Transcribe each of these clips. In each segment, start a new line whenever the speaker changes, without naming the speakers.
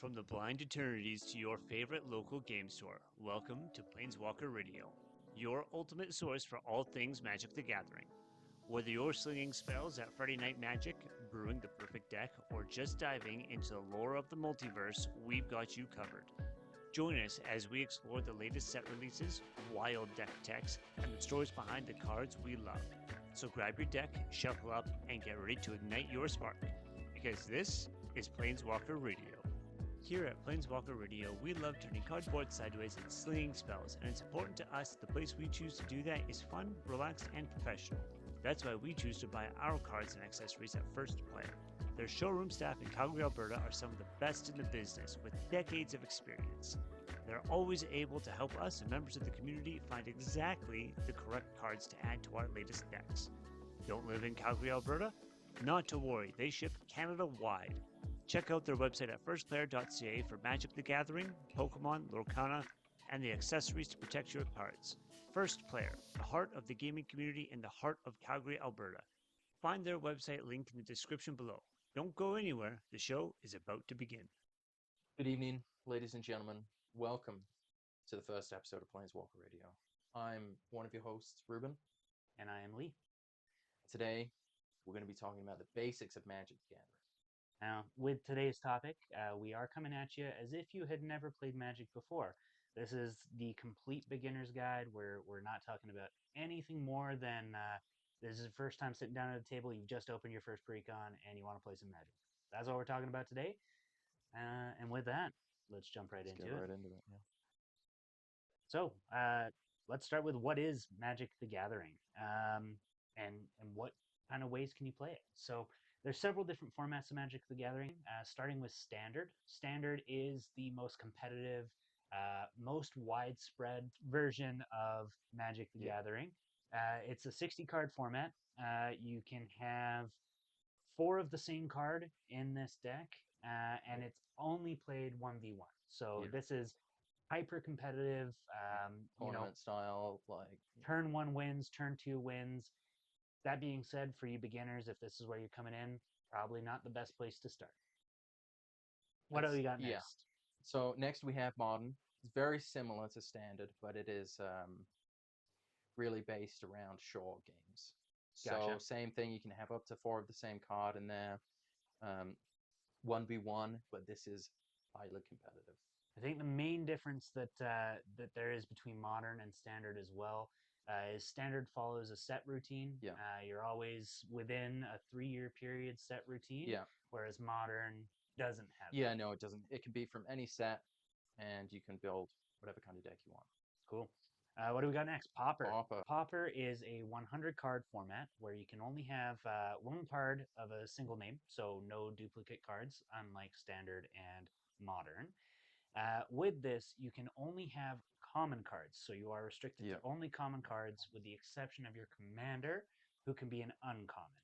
From the blind eternities to your favorite local game store, welcome to Planeswalker Radio, your ultimate source for all things Magic the Gathering. Whether you're slinging spells at Friday Night Magic, brewing the perfect deck, or just diving into the lore of the multiverse, we've got you covered. Join us as we explore the latest set releases, wild deck techs, and the stories behind the cards we love. So grab your deck, shuffle up, and get ready to ignite your spark, because this is Planeswalker Radio. Here at Planeswalker Radio, we love turning cardboard sideways and slinging spells, and it's important to us that the place we choose to do that is fun, relaxed, and professional. That's why we choose to buy our cards and accessories at First Player. Their showroom staff in Calgary, Alberta are some of the best in the business with decades of experience. They're always able to help us and members of the community find exactly the correct cards to add to our latest decks. Don't live in Calgary, Alberta? Not to worry, they ship Canada-wide. Check out their website at firstplayer.ca for Magic the Gathering, Pokemon, Lorcana, and the accessories to protect your cards. First Player, the heart of the gaming community in the heart of Calgary, Alberta. Find their website linked in the description below. Don't go anywhere, the show is about to begin.
Good evening, ladies and gentlemen. Welcome to the first episode of Planeswalker Radio. I'm one of your hosts, Reuben.
And I am Lee.
Today, we're going to be talking about the basics of Magic the Gathering.
Now, with today's topic, we are coming at you as if you had never played Magic before. This is the complete beginner's guide where we're not talking about anything more than this is the first time sitting down at a table, you've just opened your first pre-con, and you want to play some Magic. That's what we're talking about today. And with that, let's jump right into it.
Right into it, yeah.
So, let's start with what is Magic the Gathering, and what kind of ways can you play it? So, there's several different formats of Magic the Gathering, starting with Standard. Standard is the most competitive, most widespread version of Magic the Gathering. It's a 60-card format. You can have 4 of the same card in this deck, and it's only played 1v1. So this is hyper competitive,
Tournament style, like
turn 1 wins, turn 2 wins. That being said, for you beginners, if this is where you're coming in, probably not the best place to start. What do we got next?
Yeah. So next we have Modern. It's very similar to Standard, but it is really based around short games.
Gotcha.
So same thing, you can have up to 4 of the same card in there. 1v1, but this is highly competitive.
I think the main difference that there is between Modern and Standard as well is Standard follows a set routine.
Yeah.
You're always within a 3-year period set routine.
Yeah.
Whereas Modern doesn't have
Yeah,
that.
no, it doesn't. It can be from any set, and you can build whatever kind of deck you want.
Cool. What do we got next? Pauper.
Pauper.
Pauper is a 100-card format where you can only have 1 card of a single name, so no duplicate cards, unlike Standard and Modern. With this, you can only have common cards, so you are restricted to only common cards with the exception of your commander, who can be an uncommon.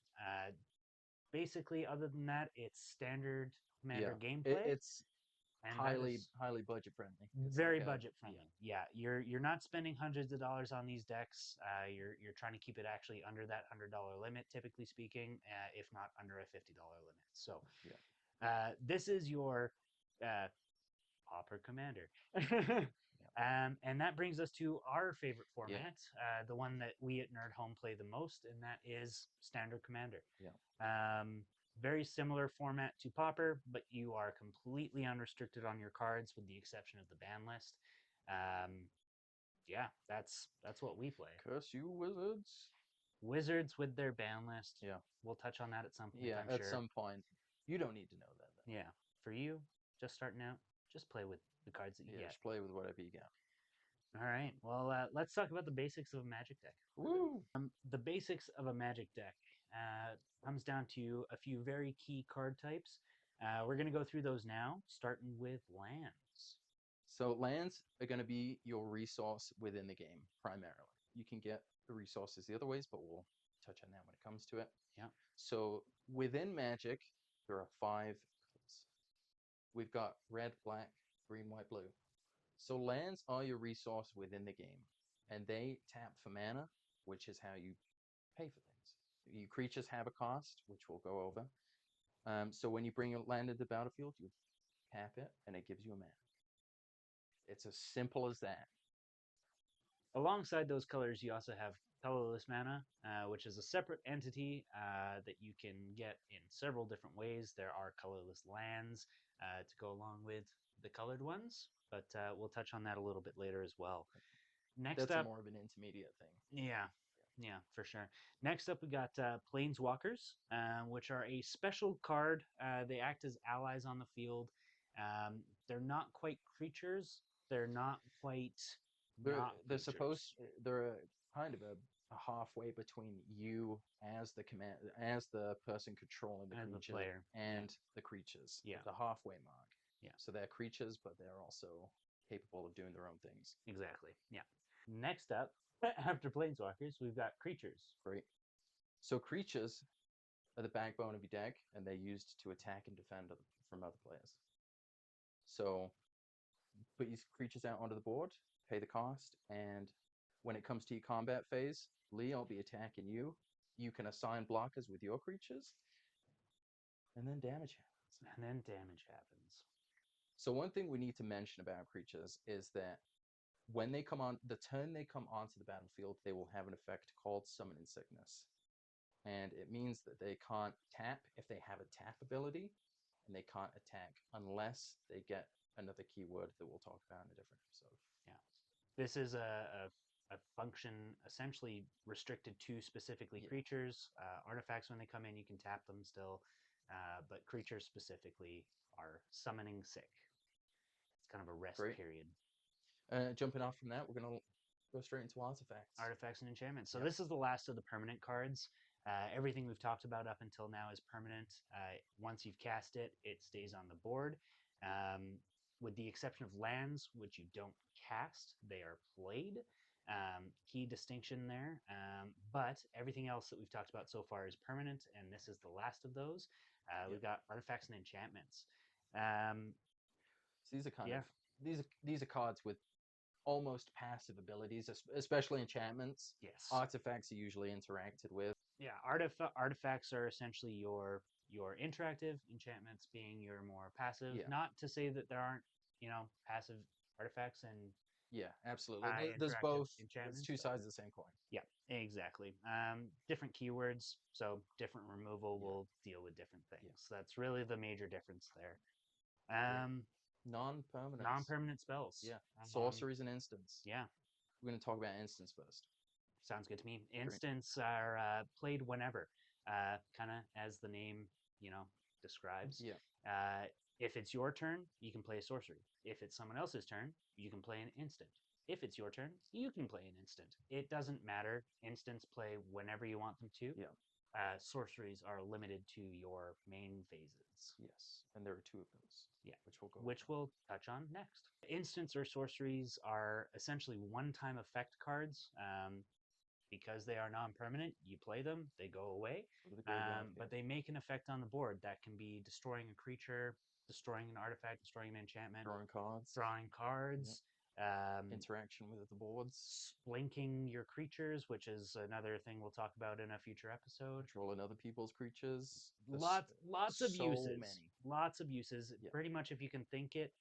Basically, other than that, it's standard commander gameplay.
It's highly budget friendly.
Very budget friendly. Yeah, you're not spending hundreds of dollars on these decks. You're trying to keep it actually under that $100 limit, typically speaking, if not under a $50 limit. So, this is your Pauper commander. And that brings us to our favorite format, the one that we at Nerd Home play the most, and that is Standard Commander. Very similar format to Pauper, but you are completely unrestricted on your cards with the exception of the ban list. That's what we play.
Curse you, wizards.
Wizards with their ban list.
Yeah.
We'll touch on that at some point, I'm
at
sure.
some point. You don't need to know that, though.
Yeah. For you, just starting out, just play with the cards that you get.
Just play with whatever you got.
All right. Well, let's talk about the basics of a Magic deck.
Woo!
The basics of a Magic deck comes down to a few very key card types. We're going to go through those now, starting with lands.
So lands are going to be your resource within the game, primarily. You can get the resources the other ways, but we'll touch on that when it comes to it.
Yeah.
So within Magic, there are 5 colors. We've got red, black, green, white, blue. So lands are your resource within the game, and they tap for mana, which is how you pay for things. Your creatures have a cost, which we'll go over. So when you bring a land to the battlefield, you tap it, and it gives you a mana. It's as simple as that.
Alongside those colors, you also have colorless mana, which is a separate entity that you can get in several different ways. There are colorless lands to go along with the colored ones, but we'll touch on that a little bit later as well. Next
That's
up,
more of an intermediate thing.
yeah, for sure. Next up, we got Planeswalkers, which are a special card. They act as allies on the field. They're not quite creatures. They're not quite
They're
creatures.
they're kind of a halfway between you as the person controlling the
As the
creature
player,
and the creatures.
Yeah.
The halfway mark.
Yeah.
So they're creatures, but they're also capable of doing their own things.
Exactly. Yeah. Next up, after Planeswalkers, we've got creatures.
Great. So creatures are the backbone of your deck, and they're used to attack and defend from other players. So put your creatures out onto the board, pay the cost, and when it comes to your combat phase, Lee, I'll be attacking you. You can assign blockers with your creatures, and then damage happens.
And then damage happens.
So one thing we need to mention about creatures is that when they come on, the turn they come onto the battlefield, they will have an effect called Summoning Sickness. And it means that they can't tap if they have a tap ability, and they can't attack unless they get another keyword that we'll talk about in a different episode.
Yeah. This is a function essentially restricted to specifically
Yeah.
creatures. Artifacts, when they come in, you can tap them still, but creatures specifically are summoning sick. It's kind of a rest
Great.
period.
Jumping off from that, we're going to go straight into artifacts.
Artifacts and enchantments. So
Yep.
this is the last of the permanent cards. Everything we've talked about up until now is permanent. Once you've cast it, it stays on the board. With the exception of lands, which you don't cast, they are played. Key distinction there. But everything else that we've talked about so far is permanent, and this is the last of those. We've got artifacts and enchantments.
So these are kind of these are cards with almost passive abilities, especially enchantments.
Yes.
Artifacts are usually interacted with.
Yeah, artifacts are essentially your interactive, enchantments being your more passive.
Yeah.
Not to say that there aren't, passive artifacts and
Yeah, absolutely. There's
interactive
both.
enchantments.
It's two sides of the same coin.
Yeah, exactly. Different keywords, so different removal will deal with different things. That's really the major difference there.
Non-permanent.
Non-permanent spells.
Yeah. Sorceries and instants.
Yeah.
We're going to talk about instants first.
Sounds good to me. Instants are played whenever, kind of as the name, describes.
Yeah.
If it's your turn, you can play a sorcery. If it's someone else's turn, you can play an instant. If it's your turn, you can play an instant. It doesn't matter. Instants play whenever you want them to.
Yeah.
Sorceries are limited to your main phases.
Yes, and there are two of those.
Yeah,
which
we'll touch on next. Instants or sorceries are essentially one-time effect cards. Because they are non-permanent, you play them, they go away, but they make an effect on the board that can be destroying a creature, destroying an artifact, destroying an enchantment, drawing cards,
interaction with the boards,
blinking your creatures, which is another thing we'll talk about in a future episode.
Controlling other people's creatures.
Lots of uses.
Many.
Lots of uses.
Yeah.
Pretty much, if you can think it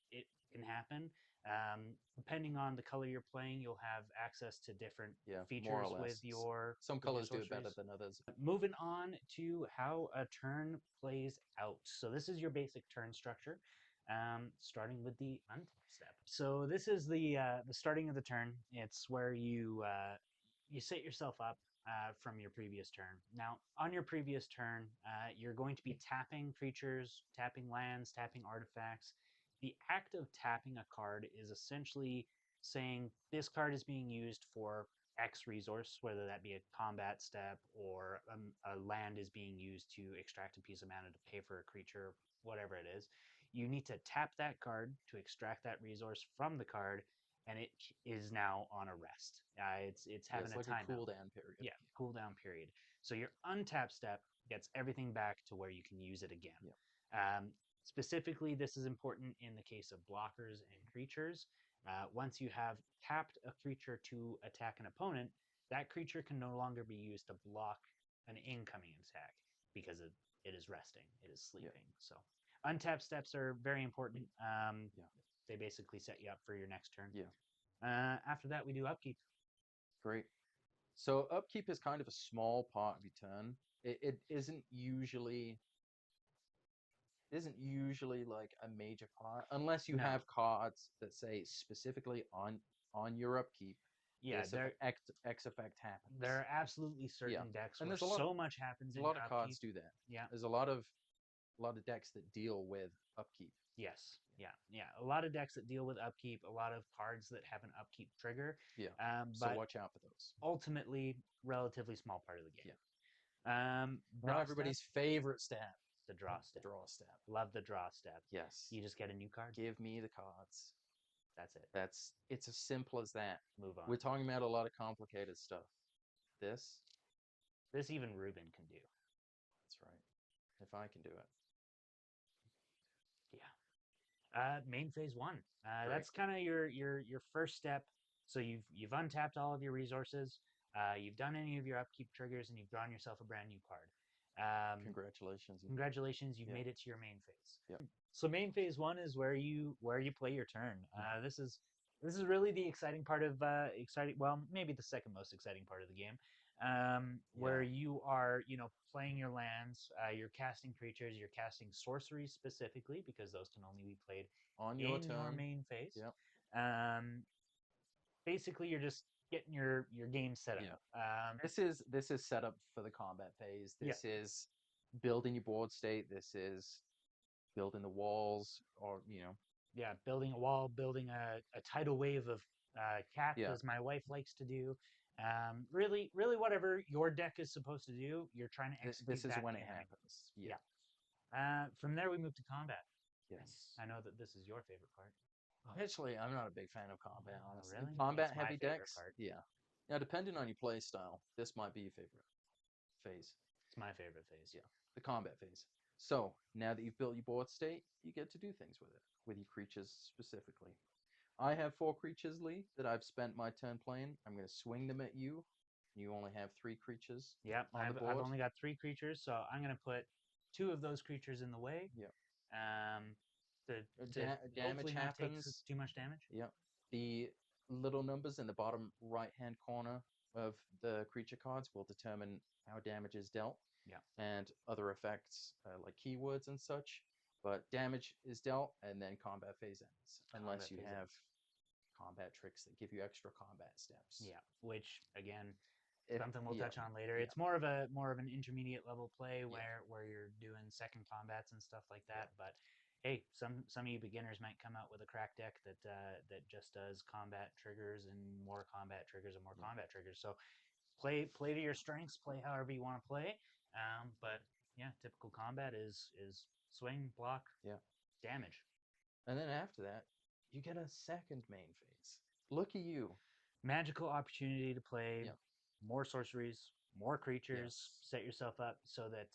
can happen. Depending on the color you're playing, you'll have access to different features with your.
Some colors do it better than others.
Moving on to how a turn plays out. So this is your basic turn structure, starting with the untap step. So this is the starting of the turn. It's where you set yourself up from your previous turn. Now, on your previous turn, you're going to be tapping creatures, tapping lands, tapping artifacts. The act of tapping a card is essentially saying this card is being used for X resource, whether that be a combat step or a land is being used to extract a piece of mana to pay for a creature, whatever it is. You need to tap that card to extract that resource from the card, and it is now on a rest. It's having a timeout.
A cooldown period.
Yeah, cooldown period. So your untap step gets everything back to where you can use it again.
Yeah.
Specifically, this is important in the case of blockers and creatures. Once you have tapped a creature to attack an opponent, that creature can no longer be used to block an incoming attack because it is resting, it is sleeping. So Untap steps are very important.
Yeah.
They basically set you up for your next turn.
Yeah.
After that, we do upkeep.
Great. So upkeep is kind of a small part of your turn. It isn't usually like a major part unless you
No.
have cards that say specifically on your upkeep
Yeah,
this X effect happens.
there are absolutely
Yeah,
certain decks
and
where so much happens
a
in
lot of
upkeep.
cards do that.
Yeah.
There's a lot of decks that deal with upkeep.
Yes. Yeah. A lot of decks that deal with upkeep. A lot of cards that have an upkeep trigger.
Yeah, so
But
watch out for those.
ultimately, relatively small part of the game.
Now
Draw
everybody's
step,
favorite stat,
the draw
the
step.
draw step.
Love the draw step.
Yes,
You just get a new card.
give me the cards.
That's it.
It's as simple as that.
Move on.
We're talking about a lot of complicated stuff. This,
This even Reuben can do.
that's right. If I can do it.
Main phase one.
Great.
That's kind of your first step. So you've untapped all of your resources. You've done any of your upkeep triggers, and you've drawn yourself a brand new card.
Congratulations.
Congratulations, you've
Yeah.
made it to your main phase.
Yep.
So main phase one is where you play your turn. This is really the exciting part of well, maybe the second most exciting part of the game, where you are playing your lands, you're casting creatures, you're casting sorceries specifically because those can only be played
On your
in
turn.
your main phase.
Yep.
Basically, you're just getting your game set up.
Yeah. This is set up for the combat phase. This is building your board state. This is building the walls, or
building a wall, building a tidal wave of cats,
Yeah.
as my wife likes to do. Really, whatever your deck is supposed to do, you're trying to execute.
This is
that
when it
in your main
happens.
phase.
Yeah.
From there, we move to combat.
Yes.
I know that this is your favorite part.
Actually, I'm not a big fan of combat,
Oh,
honestly.
really?
Combat
It's my
heavy
favorite
decks.
part.
Yeah. Now, depending on your play style, this might be your favorite phase.
It's my favorite phase.
Yeah. The combat phase. So now that you've built your board state, you get to do things with it, with your creatures specifically. I have 4 creatures, Lee, that I've spent my turn playing. I'm going to swing them at you. You only have 3 creatures.
Yep,
on the
I've
board.
only got 3 creatures, so I'm going to put 2 of those creatures in the way.
Yep.
To
Damage
hopefully not take
happens.
too much damage.
Yep. The little numbers in the bottom right-hand corner of the creature cards will determine how damage is dealt.
Yeah.
And other effects like keywords and such. But damage is dealt, and then combat phase ends, unless you have combat tricks that give you extra combat steps.
Yeah, which again, something we'll touch on later.
Yeah.
It's more of an intermediate level play where you're doing second combats and stuff like that. But hey, some of you beginners might come out with a crack deck that just does combat triggers and more combat triggers and more combat triggers. So play to your strengths, play however you want to play. But yeah, typical combat is swing, block, damage.
And then after that, you get a second main phase. Look at you.
Magical opportunity to play more sorceries, more creatures, set yourself up so that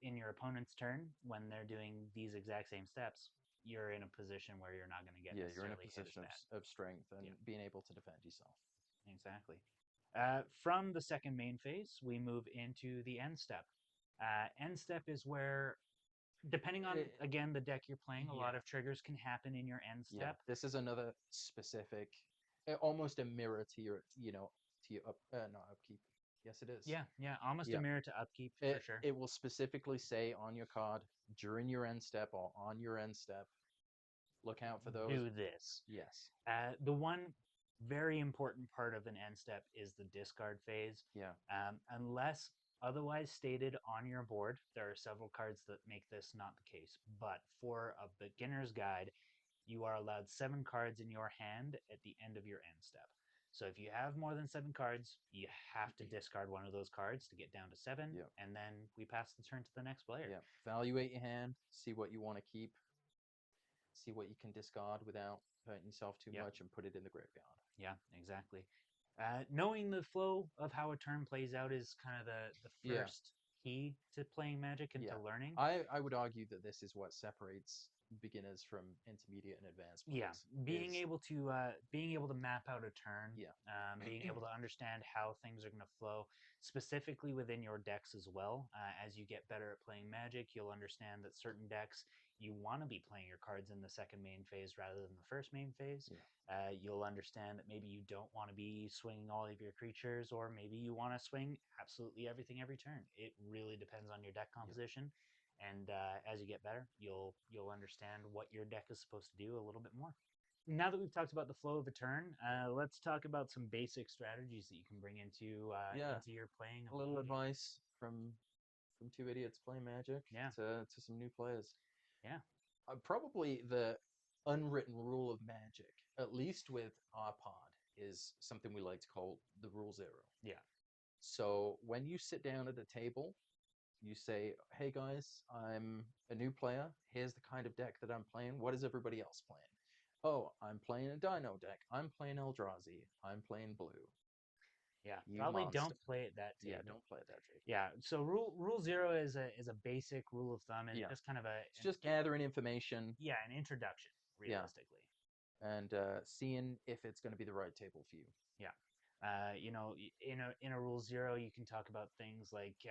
in your opponent's turn, when they're doing these exact same steps, you're in a position where you're not going to get
you're in a position of strength and being able to defend yourself.
Exactly. From the second main phase, we move into the end step. End step is where, depending on, again, the deck you're playing, a lot of triggers can happen in your end step.
This is another specific, almost a mirror to your, upkeep. Yes, it is.
Yeah, almost a mirror to upkeep, for sure.
It will specifically say on your card, during your end step or on your end step, look out for those.
Do this.
Yes.
The one very important part of an end step is the discard phase.
Yeah.
Unless otherwise stated on your board, there are several cards that make this not the case. But for a beginner's guide, you are allowed 7 cards in your hand at the end of your end step. So if you have more than 7 cards, you have to discard one of those cards to get down to 7, and then we pass the turn to the next player.
Yeah. Evaluate your hand, see what you want to keep, see what you can discard without hurting yourself too much, and put it in the graveyard.
Yeah, exactly. Knowing the flow of how a turn plays out is kind of the first key to playing Magic and to learning.
I would argue that this is what separates beginners from intermediate and advanced
Yeah,
players. Is
being able to map out a turn,
Yeah.
being able to understand how things are going to flow, specifically within your decks as well. As you get better at playing Magic, you'll understand that certain decks you want to be playing your cards in the second main phase rather than the first main phase.
Yeah.
You'll understand that maybe you don't want to be swinging all of your creatures, or maybe you want to swing absolutely everything every turn. It really depends on your deck composition. And as you get better, you'll understand what your deck is supposed to do a little bit more. Now that we've talked about the flow of a turn, let's talk about some basic strategies that you can bring
Yeah.
into your playing.
A little advice from two idiots playing Magic
Yeah.
to some new players.
Yeah.
Probably the unwritten rule of Magic, at least with our pod, is something we like to call the rule zero.
Yeah.
So when you sit down at a table, you say, "Hey guys, I'm a new player. Here's the kind of deck that I'm playing. What is everybody else playing? Oh, I'm playing a Dino deck. I'm playing Eldrazi. I'm playing blue.
Yeah.
You
Probably
monster."
don't play at that table.
Yeah, don't play at that table.
Yeah. So rule zero is a basic rule of thumb. It's
Yeah.
just kind of
It's just gathering information.
Yeah, an introduction,
Yeah.
realistically.
And seeing if it's going to be the right table for you.
Yeah. In a rule zero, you can talk about things like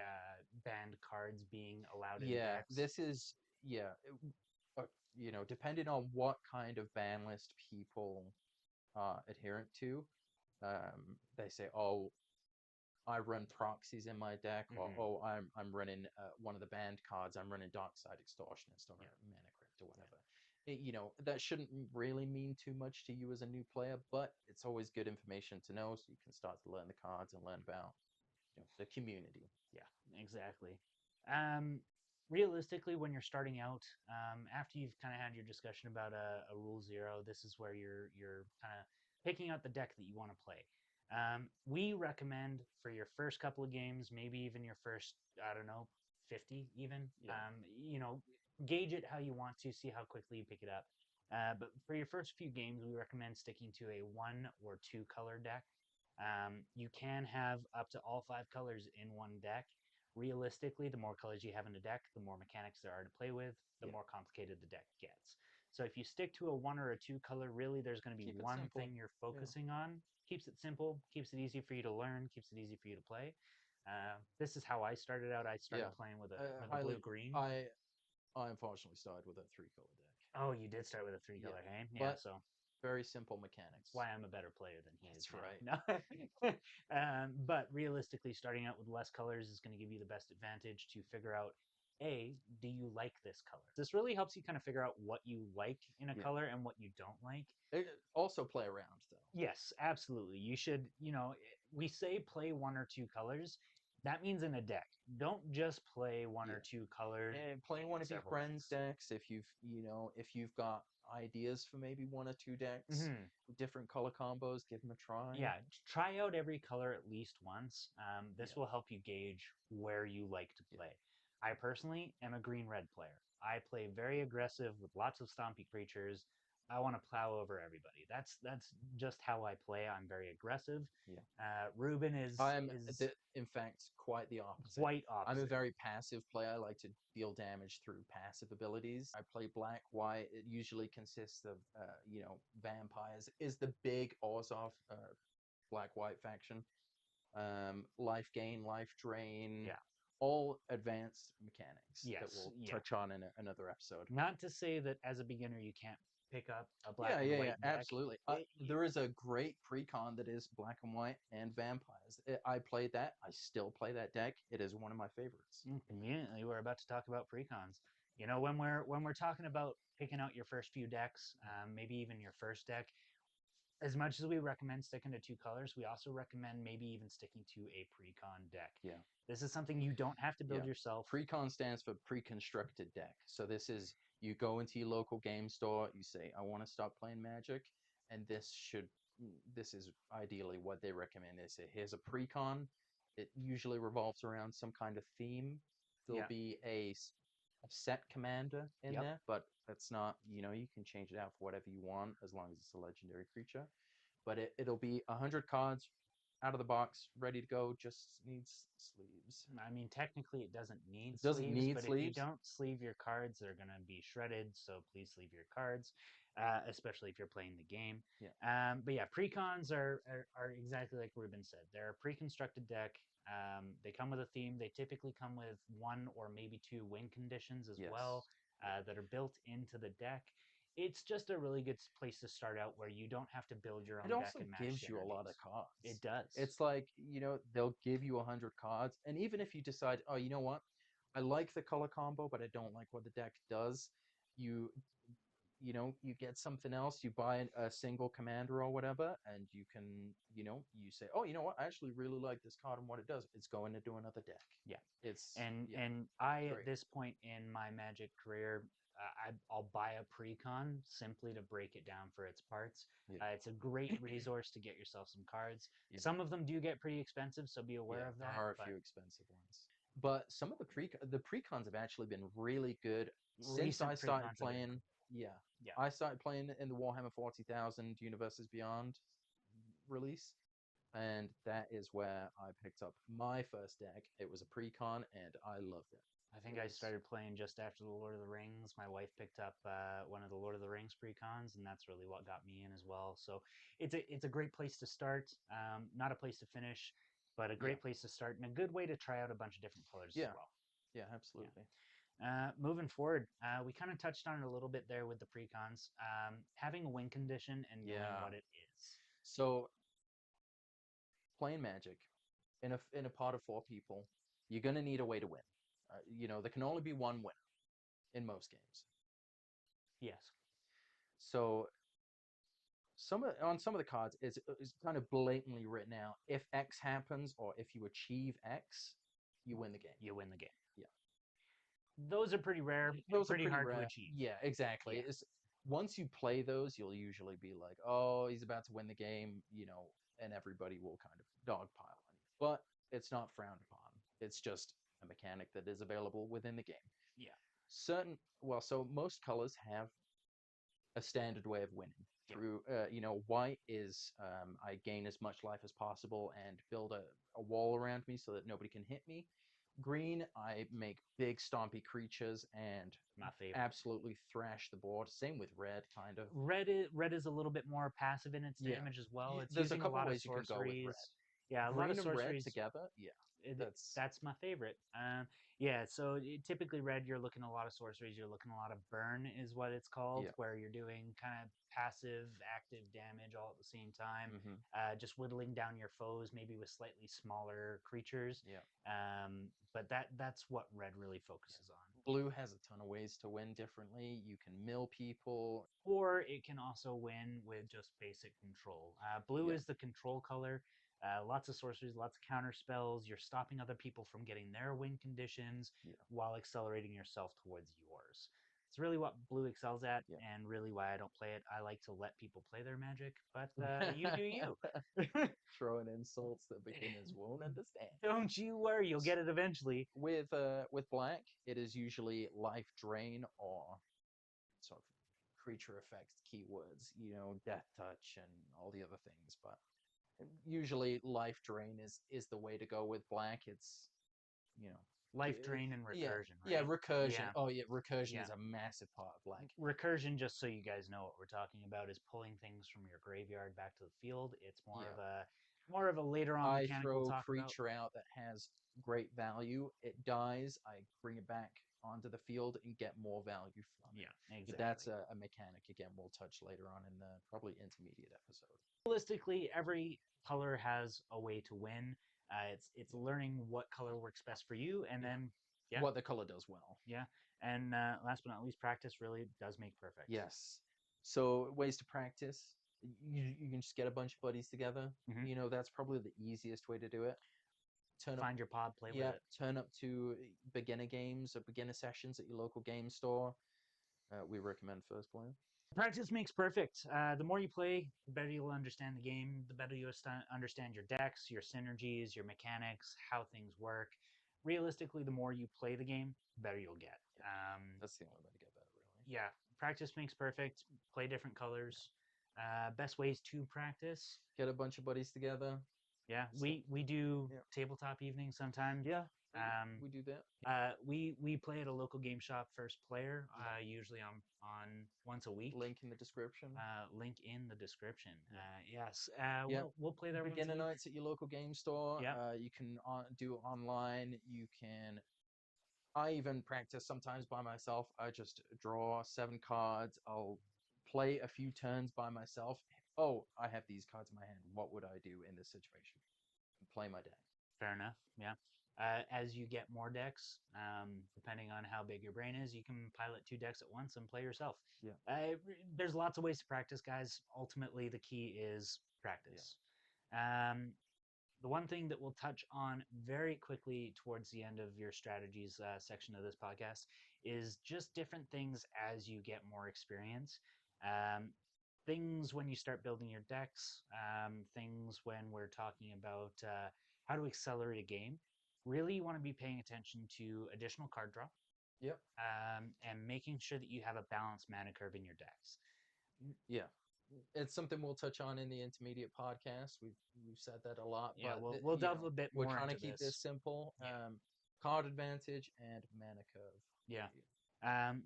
banned cards being allowed in
Yeah,
decks.
this is depending on what kind of ban list people are adherent to, they say, "Oh, I run proxies in my deck," or
Mhm.
"Oh, I'm running one of the banned cards. I'm running Darkside Extortionist or
Yeah.
Mana Crypt or whatever." That shouldn't really mean too much to you as a new player, but it's always good information to know so you can start to learn the cards and learn about the community.
Yeah, exactly. Um, Realistically, when you're starting out, after you've kind of had your discussion about a rule zero, this is where you're kind of picking out the deck that you want to play. We recommend for your first couple of games, maybe even your first, I don't know, 50 even.
Yeah.
Gauge it how you want to, see how quickly you pick it up. But for your first few games, we recommend sticking to a 1 or 2 color deck. You can have up to all 5 colors in one deck. Realistically, the more colors you have in a deck, the more mechanics there are to play with, the
Yeah.
more complicated the deck gets. So if you stick to a 1 or 2 color, really there's going to be
Keep it
one
simple.
thing you're focusing on. Keeps it simple, keeps it easy for you to learn, keeps it easy for you to play. This is how I started out. I started
Yeah.
playing with a
Highly.
blue green.
I unfortunately started with a 3-color deck.
Oh, you did start with a 3 color,
Yeah.
hey? Yeah,
But
so
very simple mechanics.
why I'm a better player than he is.
That's
now.
right.
No. But realistically, starting out with less colors is going to give you the best advantage to figure out, A, do you like this color? This really helps you kind of figure out what you like in a
Yeah.
color and what you don't like.
Also play around though.
Yes, absolutely. You should, we say play 1 or 2 colors. That means in a deck. Don't just play one
Yeah.
or two colors.
And playing one of your
Several
friends'
decks.
decks, if you've got ideas for maybe 1 or 2 decks,
Mhm.
with different color combos, give them a try.
Yeah, try out every color at least once. This
Yeah.
will help you gauge where you like to
Yeah.
play. I personally am a green-red player. I play very aggressive with lots of stompy creatures. I want to plow over everybody. That's just how I play. I'm very aggressive.
Yeah.
Reuben is
I'm, in fact, quite the opposite.
quite
I'm a
opposite.
very passive player. I like to deal damage through passive abilities. I play black, white. It usually consists of, vampires. Is the big Orzhov black-white faction. Life gain, life drain.
Yeah.
All advanced mechanics that
Yes,
we'll
yeah.
touch on in another episode.
Not to say that as a beginner you can't pick up a black
Yeah,
and
yeah,
white
yeah,
deck.
absolutely. There is a great precon that is black and white and vampires. I played that. I still play that deck. It is one of my favorites.
Conveniently, we're about to talk about precons. When we're talking about picking out your first few decks, maybe even your first deck, as much as we recommend sticking to 2 colors, we also recommend maybe even sticking to a precon deck.
Yeah.
This is something you don't have to build
Yeah.
yourself.
Precon stands for pre-constructed deck. So this is, you go into your local game store, you say, "I want to start playing Magic," and this is ideally what they recommend. They say, "Here's a precon." It usually revolves around some kind of theme. There'll
Yeah.
be a set commander in
Yep.
there, but that's not, you can change it out for whatever you want as long as it's a legendary creature. But it'll be 100 cards out of the box, ready to go. Just needs sleeves.
I mean, technically, it doesn't need
It doesn't
sleeves,
need
but if you
sleeves.
don't sleeve your cards, they're going to be shredded. So please sleeve your cards, especially if you're playing the game.
Yeah.
But yeah, precons are exactly like Ruben said. They're a pre-constructed deck. They come with a theme. They typically come with one or maybe two win conditions as
Yes.
well that are built into the deck. It's just a really good place to start out where you don't have to build your own
It
deck
also
and match
gives you a lot of
synergies.
cards.
It does.
It's like, they'll give you 100 cards, and even if you decide, oh, you know what, I like the color combo, but I don't like what the deck does, you you get something else. You buy a single commander or whatever, and you can, you say, oh, you know what, I actually really like this card and what it does. It's going into another deck.
Yeah.
It's
And I at
great.
this point in my Magic career, I'll buy a precon simply to break it down for its parts.
Yeah.
It's a great resource to get yourself some cards.
Yeah.
Some of them do get pretty expensive, so be aware of that.
There are a few expensive ones, but some of the precons have actually been really good since
Recent
I started
precons have been
playing. Yeah,
Yeah.
I started playing in the Warhammer 40,000 Universes Beyond release, and that is where I picked up my first deck. It was a precon, and I loved it.
I think I started playing just after the Lord of the Rings. My wife picked up one of the Lord of the Rings precons, and that's really what got me in as well. So it's a great place to start. Not a place to finish, but a great place to start and a good way to try out a bunch of different colors
Yeah.
as well.
Yeah, absolutely.
Moving forward, we kind of touched on it a little bit there with the precons. Having a win condition and knowing
Yeah.
what it is.
So playing Magic in a pot of four people, you're gonna need a way to win. There can only be one winner in most games.
Yes.
So on some of the cards, it's kind of blatantly written out. If X happens, or if you achieve X, you win the game.
You win the game.
Yeah.
Those are pretty rare.
Those are
pretty
pretty
hard
rare.
to achieve.
Yeah, exactly.
Yeah.
Once you play those, you'll usually be like, oh, he's about to win the game, and everybody will kind of dogpile on you. But it's not frowned upon. It's just a mechanic that is available within the game.
Yeah.
So most colors have a standard way of winning.
Yep.
Through, white is I gain as much life as possible and build a wall around me so that nobody can hit me. Green, I make big stompy creatures and
My favorite.
absolutely thrash the board. Same with red, kind of.
Red is a little bit more passive in its
Yeah.
damage as well. It's
There's a
using a
couple
lot of
ways you can go with red.
sorceries. Yeah, a lot
Green
of
and red
sorceries
together, yeah.
that's my favorite. Yeah, so typically red, you're looking at a lot of sorceries. You're looking at a lot of burn, is what it's called,
Yeah.
where you're doing kind of passive, active damage all at the same time.
Mhm.
Just whittling down your foes, maybe with slightly smaller creatures.
Yeah.
But that's what red really focuses on.
Blue has a ton of ways to win differently. You can mill people.
Or it can also win with just basic control. Blue
Yeah.
is the control color. Lots of sorceries, lots of counter spells. You're stopping other people from getting their win conditions
Yeah.
while accelerating yourself towards yours. It's really what blue excels at,
Yeah.
and really why I don't play it. I like to let people play their Magic, but you do you.
Throwing insults that beginners won't understand.
Don't you worry, you'll get it eventually.
With black, it is usually life drain or sort of creature effects keywords, death touch and all the other things. But usually life drain is the way to go with black. It's
Life drain and recursion,
yeah,
right?
recursion.
Yeah.
Oh yeah, recursion
Yeah.
is a massive part of black.
Recursion, just so you guys know what we're talking about, is pulling things from your graveyard back to the field. It's more of a later on
I
mechanic we'll
throw
talk
creature out that has great value. It dies. I bring it back onto the field and get more value from it.
Yeah, exactly.
That's a mechanic again we'll touch later on in the probably intermediate episode.
Realistically, every color has a way to win. It's learning what color works best for you, and then
what the color does well.
Yeah, and last but not least, practice really does make perfect.
Yes. So ways to practice. You can just get a bunch of buddies together.
Mhm.
That's probably the easiest way to do it.
Find your pod, play with it.
Turn up to beginner games or beginner sessions at your local game store. We recommend first player.
Practice makes perfect. The more you play, the better you'll understand the game, the better you understand your decks, your synergies, your mechanics, how things work. Realistically, the more you play the game, the better you'll get.
That's the only way to get better, really.
Yeah, practice makes perfect. Play different colors. Best ways to practice.
Get a bunch of buddies together.
Yeah,
So-
we do
Yeah.
tabletop evenings sometimes.
Yeah,
Um,
we do that.
we play at a local game shop, First Player,
Yeah.
usually on once a week.
Link in the description.
Link in the description.
Yeah.
Yes,
Yeah.
we'll play there once a
Beginner
week.
nights at your local game store.
Yeah.
You can do online. You can. I even practice sometimes by myself. I just draw 7 cards. I'll play a few turns by myself. Oh, I have these cards in my hand. What would I do in this situation? And play my deck.
Fair enough. Yeah. As you get more decks, depending on how big your brain is, you can pilot 2 decks at once and play yourself.
Yeah.
There's lots of ways to practice, guys. Ultimately, the key is practice. The one thing that we'll touch on very quickly towards the end of your strategies section of this podcast is just different things as you get more experience. Um, things when you start building your decks, things when we're talking about how to accelerate a game. Really, you want to be paying attention to additional card draw
Yep.
and making sure that you have a balanced mana curve in your decks.
Yeah. It's something we'll touch on in the intermediate podcast. We've said that a lot,
Yeah,
but
we'll delve a bit
we're
more
trying to
into
keep
this.
this simple.
Yeah.
Card advantage and mana curve.
Yeah.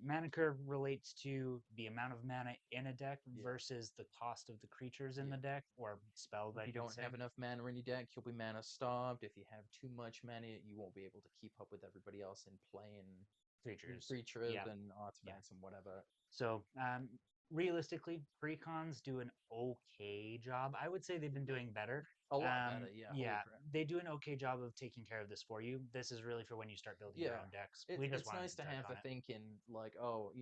Mana curve relates to the amount of mana in a deck
Yeah.
versus the cost of the creatures in
Yeah.
the deck or spells.
If you don't have enough mana in your deck, you'll be mana starved. If you have too much mana, you won't be able to keep up with everybody else in playing
creatures.
and
Yeah.
artifacts and whatever.
So realistically, precons do an okay job. I would say they've been doing better.
A lot better, yeah. Holy
Yeah,
crap.
they do an okay job of taking care of this for you. This is really for when you start building your
Yeah.
own decks. We just
It's
wanted
nice to
touch
have
on
the
it.
thinking, like, oh,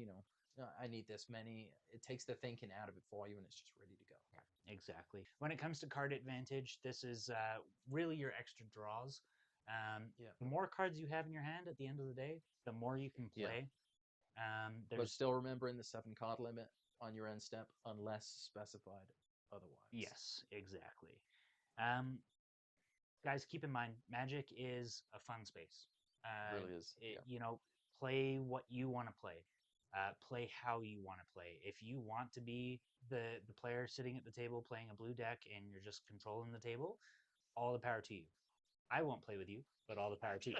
I need this many. It takes the thinking out of it for you, and it's just ready to go.
Exactly. When it comes to card advantage, this is really your extra draws.
Yeah.
The more cards you have in your hand at the end of the day, the more you can
Yeah.
play.
But still remembering the 7 card limit on your end step, unless specified otherwise.
Yes, exactly. Guys, keep in mind, Magic is a fun space.
It really is.
Play what you want to play. Play how you want to play. If you want to be the player sitting at the table playing a blue deck and you're just controlling the table, all the power to you. I won't play with you, but all the power to you.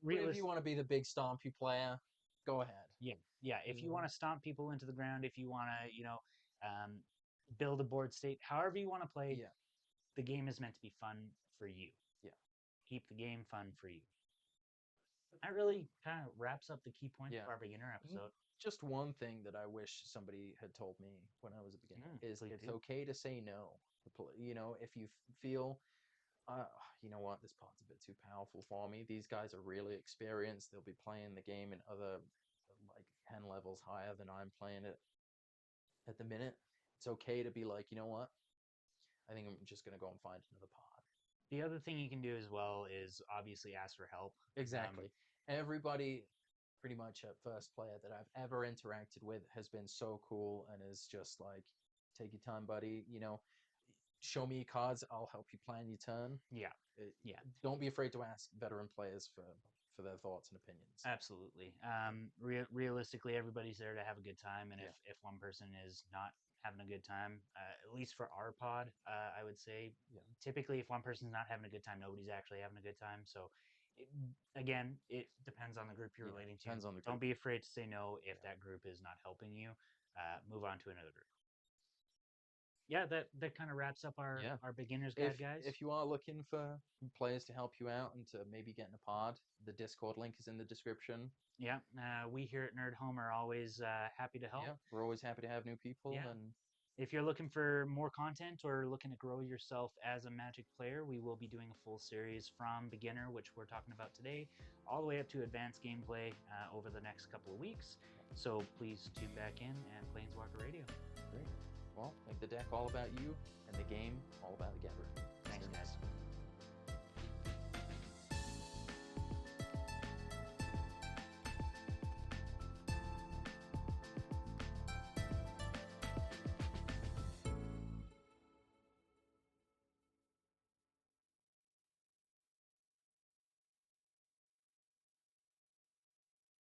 But if you want to be the big stompy player, go ahead.
Yeah. If you want to stomp people into the ground, if you want to, build a board state, however you want to play,
Yeah.
the game is meant to be fun for you.
Yeah.
Keep the game fun for you. That really kind of wraps up the key points
Yeah.
of our beginner episode.
Just one thing that I wish somebody had told me when I was a beginner is
please
it's
do.
okay to say no. If you feel, you know what, this part's a bit too powerful for me. These guys are really experienced. They'll be playing the game in other like 10 levels higher than I'm playing it at the minute. It's okay to be like, you know what? I think I'm just going to go and find another pod.
The other thing you can do as well is obviously ask for help.
Exactly. Everybody pretty much at First Player that I've ever interacted with has been so cool and is just like, take your time, buddy. Show me your cards. I'll help you plan your turn.
Yeah.
Don't be afraid to ask veteran players for their thoughts and opinions.
Absolutely. Realistically, everybody's there to have a good time, and if one person is not having a good time, at least for our pod, I would say, typically if one person's not having a good time, nobody's actually having a good time. So, again, it depends on the group you're relating to.
Depends on the group.
Don't be afraid to say no if that group is not helping you. Move on to another group. Yeah, that kind of wraps up our beginner's guide, guys.
If you are looking for players to help you out and to maybe get in a pod, the Discord link is in the description.
Yeah, we here at Nerd Home are always happy to help.
Yeah, we're always happy to have new people.
Yeah.
And
if you're looking for more content or looking to grow yourself as a Magic player, we will be doing a full series from beginner, which we're talking about today, all the way up to advanced gameplay over the next couple of weeks. So please tune back in and Planeswalker Radio.
Great. Well, make the deck all about you and the game all